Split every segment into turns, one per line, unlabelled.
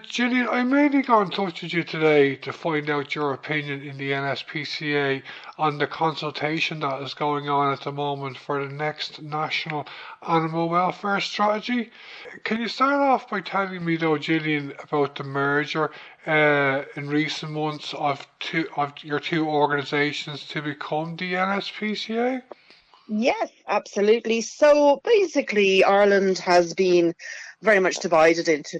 Gillian, I mainly got in touch with you today to find out your opinion in the NSPCA on the consultation that is going on at the moment for the next National Animal Welfare Strategy. Can you start off by telling me, though, Gillian, about the merger in recent months of your two organisations to become the NSPCA?
Yes, absolutely. So basically, Ireland has been very much divided into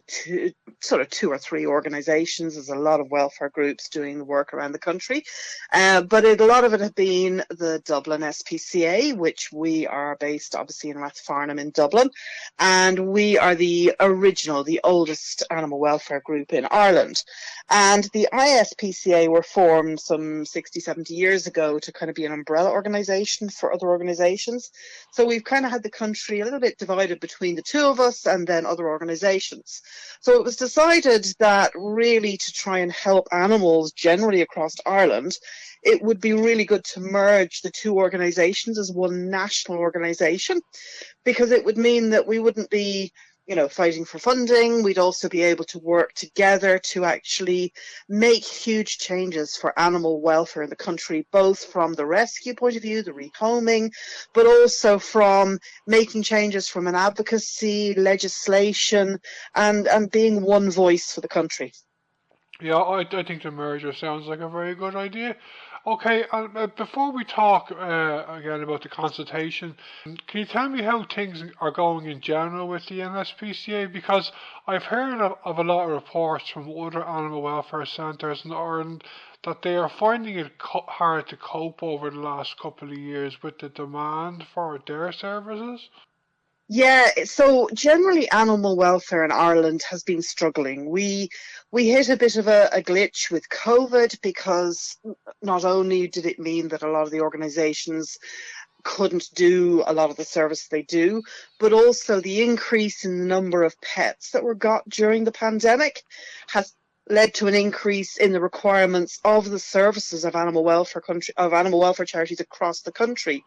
two or three organisations. There's a lot of welfare groups doing the work around the country, a lot of it has been the Dublin SPCA, which we are based obviously in Rathfarnham in Dublin, and we are the original, the oldest animal welfare group in Ireland. And the ISPCA were formed some 60, 70 years ago to kind of be an umbrella organisation for other organisations. So we've kind of had the country a little bit divided between the two of us and then other organisations. So it was decided that really to try and help animals generally across Ireland, it would be really good to merge the two organisations as one national organisation, because it would mean that we wouldn't be fighting for funding. We'd also be able to work together to actually make huge changes for animal welfare in the country, both from the rescue point of view, the rehoming, but also from making changes from an advocacy, legislation, and being one voice for the country.
Yeah, I think the merger sounds like a very good idea. Okay, before we talk again about the consultation, can you tell me how things are going in general with the NSPCA? Because I've heard of a lot of reports from other animal welfare centres in Ireland that they are finding it hard to cope over the last couple of years with the demand for their services.
Yeah, so generally animal welfare in Ireland has been struggling. We hit a bit of a glitch with COVID because not only did it mean that a lot of the organisations couldn't do a lot of the service they do, but also the increase in the number of pets that were got during the pandemic has led to an increase in the requirements of the services of animal welfare charities across the country.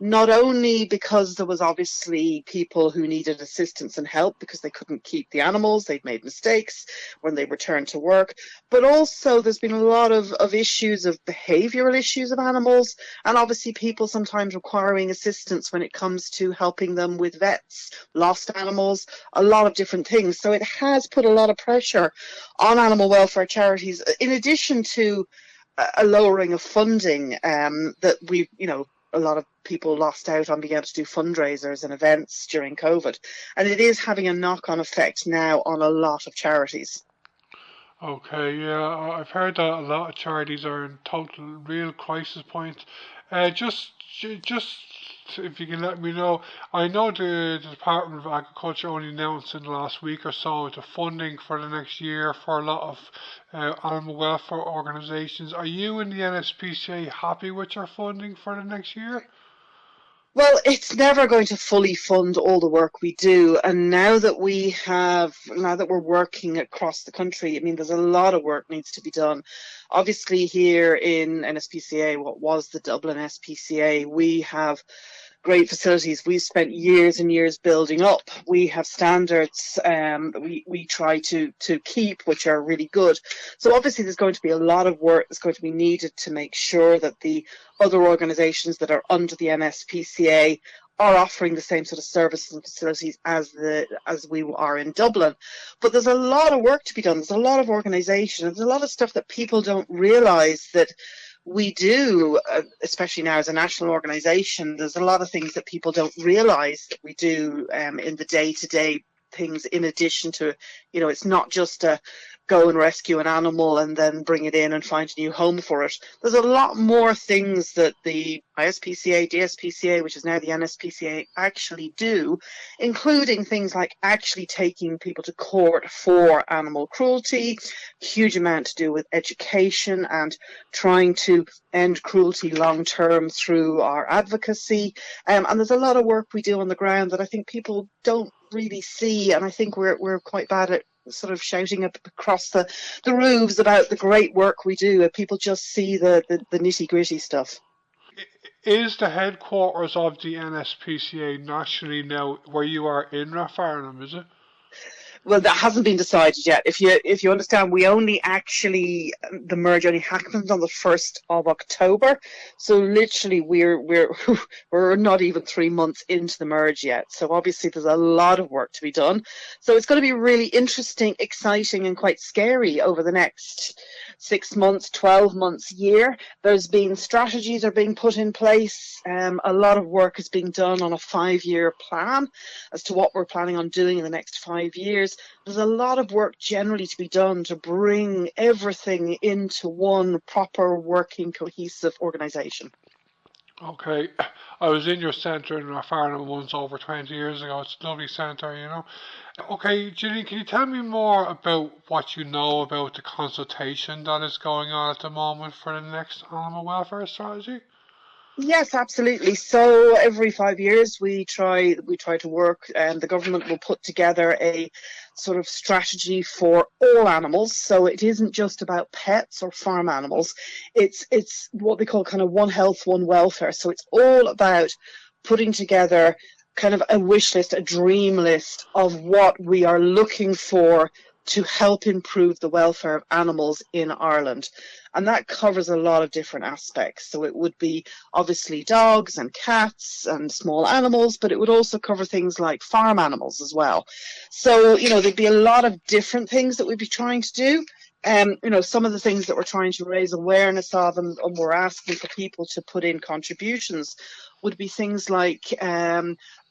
Not only because there was obviously people who needed assistance and help because they couldn't keep the animals, they'd made mistakes when they returned to work, but also there's been a lot of issues of behavioural issues of animals, and obviously people sometimes requiring assistance when it comes to helping them with vets, lost animals, a lot of different things. So it has put a lot of pressure on animal welfare charities, in addition to a lowering of funding, that a lot of people lost out on being able to do fundraisers and events during COVID. And it is having a knock-on effect now on a lot of charities.
Okay, yeah, I've heard that a lot of charities are in total real crisis point. Just if you can let me know, I know the Department of Agriculture only announced in the last week or so the funding for the next year for a lot of animal welfare organisations. Are you in the NSPCA happy with your funding for the next year?
Well, it's never going to fully fund all the work we do. And now that we're working across the country, I mean, there's a lot of work needs to be done. Obviously, here in NSPCA, what was the Dublin SPCA, we have great facilities we've spent years and years building up. We have standards that we try to keep, which are really good. So obviously there's going to be a lot of work that's going to be needed to make sure that the other organisations that are under the NSPCA are offering the same sort of services and facilities as we are in Dublin. But there's a lot of work to be done. There's a lot of organisation. There's a lot of stuff that people don't realise that we do, especially now as a national organisation. There's a lot of things that people don't realise that we do in the day-to-day things, in addition to, it's not just a go and rescue an animal and then bring it in and find a new home for it. There's a lot more things that the ISPCA, DSPCA, which is now the NSPCA, actually do, including things like actually taking people to court for animal cruelty, huge amount to do with education and trying to end cruelty long term through our advocacy. And there's a lot of work we do on the ground that I think people don't really see, and I think we're quite bad at sort of shouting up across the roofs about the great work we do. People just see the nitty gritty stuff.
Is the headquarters of the NSPCA nationally now where you are in Rathfarnham, is it?
Well, that hasn't been decided yet. If you understand, we only actually the merge only happened on the 1st of October, so literally we're we're not even 3 months into the merge yet. So obviously there's a lot of work to be done. So it's going to be really interesting, exciting, and quite scary over the next 6 months, 12 months, year. There's been strategies are being put in place. A lot of work is being done on a 5-year plan as to what we're planning on doing in the next 5 years. There's a lot of work generally to be done to bring everything into one proper working cohesive organisation.
Okay, I was in your centre in Farnham once over 20 years ago. It's a lovely centre, you know. Okay, Gillian, can you tell me more about what you know about the consultation that is going on at the moment for the next animal welfare strategy?
Yes, absolutely. So every 5 years we try to work, and the government will put together a sort of strategy for all animals. So it isn't just about pets or farm animals. It's what they call kind of one health, one welfare. So it's all about putting together kind of a wish list, a dream list of what we are looking for to help improve the welfare of animals in Ireland. And that covers a lot of different aspects. So it would be obviously dogs and cats and small animals, but it would also cover things like farm animals as well. So, there'd be a lot of different things that we'd be trying to do. Some of the things that we're trying to raise awareness of, and we're asking for people to put in contributions, would be things like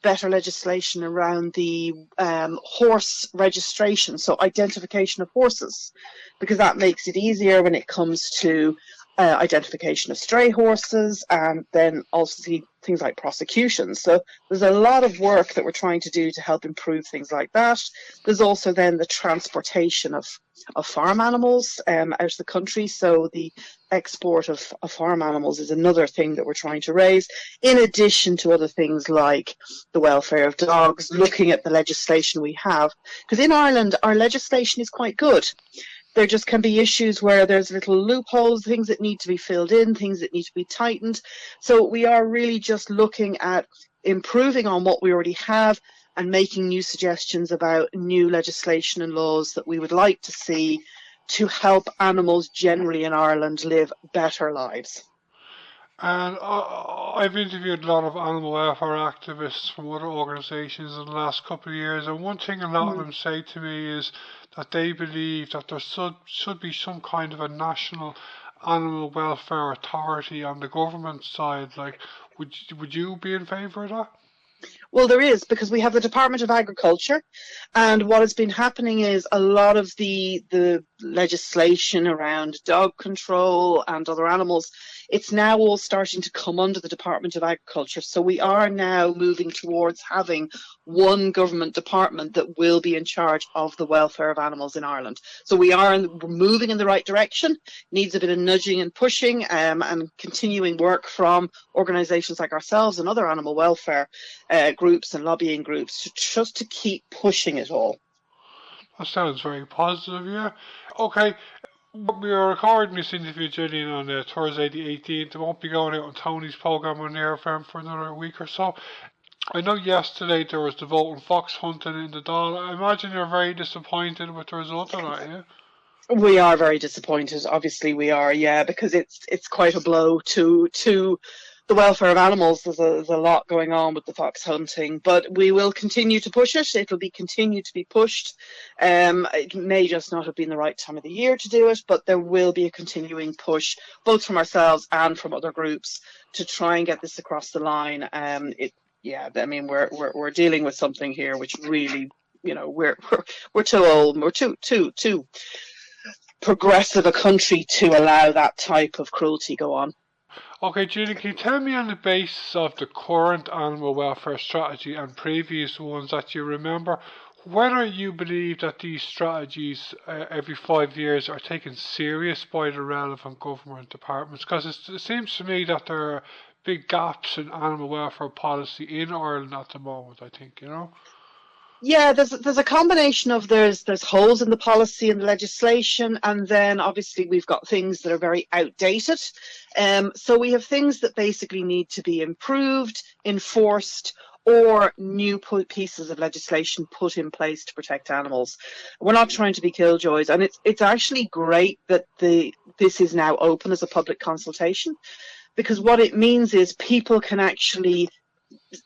better legislation around the horse registration, so identification of horses, because that makes it easier when it comes to identification of stray horses, and then also things like prosecutions. So there's a lot of work that we're trying to do to help improve things like that. There's also then the transportation of farm animals out of the country. So the export of farm animals is another thing that we're trying to raise, in addition to other things like the welfare of dogs, looking at the legislation we have. Because in Ireland, our legislation is quite good. There just can be issues where there's little loopholes, things that need to be filled in, things that need to be tightened. So we are really just looking at improving on what we already have and making new suggestions about new legislation and laws that we would like to see to help animals generally in Ireland live better lives.
And I've interviewed a lot of animal welfare activists from other organisations in the last couple of years, and one thing a lot of them say to me is that they believe that there should be some kind of a national animal welfare authority on the government side. Like, would you be in favour of that?
Well, there is, because we have the Department of Agriculture, and what has been happening is a lot of the legislation around dog control and other animals, it's now all starting to come under the Department of Agriculture. So we are now moving towards having one government department that will be in charge of the welfare of animals in Ireland. So we're moving in the right direction. Needs a bit of nudging and pushing, and continuing work from organisations like ourselves and other animal welfare groups and lobbying groups just to keep pushing it all.
That sounds very positive, yeah. Okay, we are recording this interview, Gillian, on Thursday the 18th. It won't be going out on Tony's programme on Air FM for another week or so. I know yesterday there was the vote on fox hunting in the Dáil. I imagine you're very disappointed with the result of that, yeah?
We are very disappointed. Obviously, we are, yeah, because it's quite a blow to the welfare of animals. There's a lot going on with the fox hunting, but we will continue to push it. It will be continue to be pushed. It may just not have been the right time of the year to do it, but there will be a continuing push, both from ourselves and from other groups, to try and get this across the line. We're dealing with something here which really, we're too old, we're too progressive a country to allow that type of cruelty go on.
Okay, Julie, can you tell me on the basis of the current animal welfare strategy and previous ones that you remember, whether you believe that these strategies every 5 years are taken serious by the relevant government departments? Because it seems to me that there are big gaps in animal welfare policy in Ireland at the moment, I think,
Yeah, there's a combination of there's holes in the policy and the legislation, and then obviously we've got things that are very outdated. So we have things that basically need to be improved, enforced, or new pieces of legislation put in place to protect animals. We're not trying to be killjoys, and it's actually great that this is now open as a public consultation, because what it means is people can actually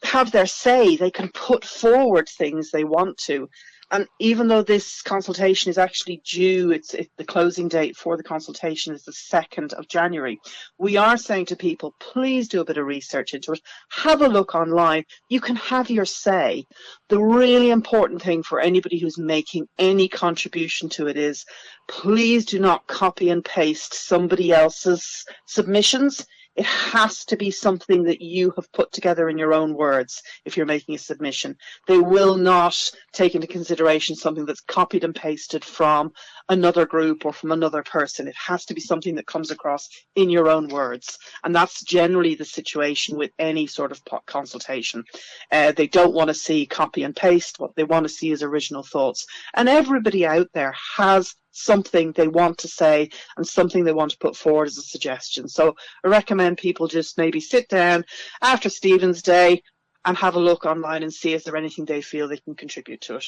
have their say. They can put forward things they want to. And even though this consultation is actually due, the closing date for the consultation is the 2nd of January, we are saying to people, please do a bit of research into it. Have a look online. You can have your say. The really important thing for anybody who's making any contribution to it is, please do not copy and paste somebody else's submissions. It has to be something that you have put together in your own words if you're making a submission. They will not take into consideration something that's copied and pasted from another group or from another person. It has to be something that comes across in your own words. And that's generally the situation with any sort of consultation. They don't want to see copy and paste. What they want to see is original thoughts. And everybody out there has something they want to say and something they want to put forward as a suggestion. So I recommend people just maybe sit down after Stephen's Day and have a look online and see if there's anything they feel they can contribute to it.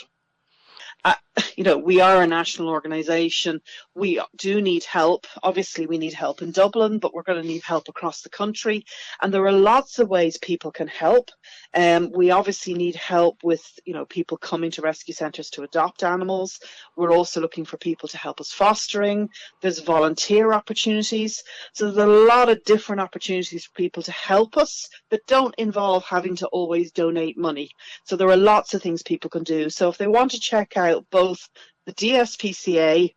We are a national organisation. We do need help. Obviously, we need help in Dublin, but we're going to need help across the country. And there are lots of ways people can help. We obviously need help with, people coming to rescue centres to adopt animals. We're also looking for people to help us fostering. There's volunteer opportunities. So there's a lot of different opportunities for people to help us that don't involve having to always donate money. So there are lots of things people can do. So if they want to check out both the dspca.ie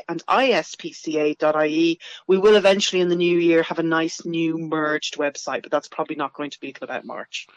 and ispca.ie, we will eventually in the new year have a nice new merged website, but that's probably not going to be till about March.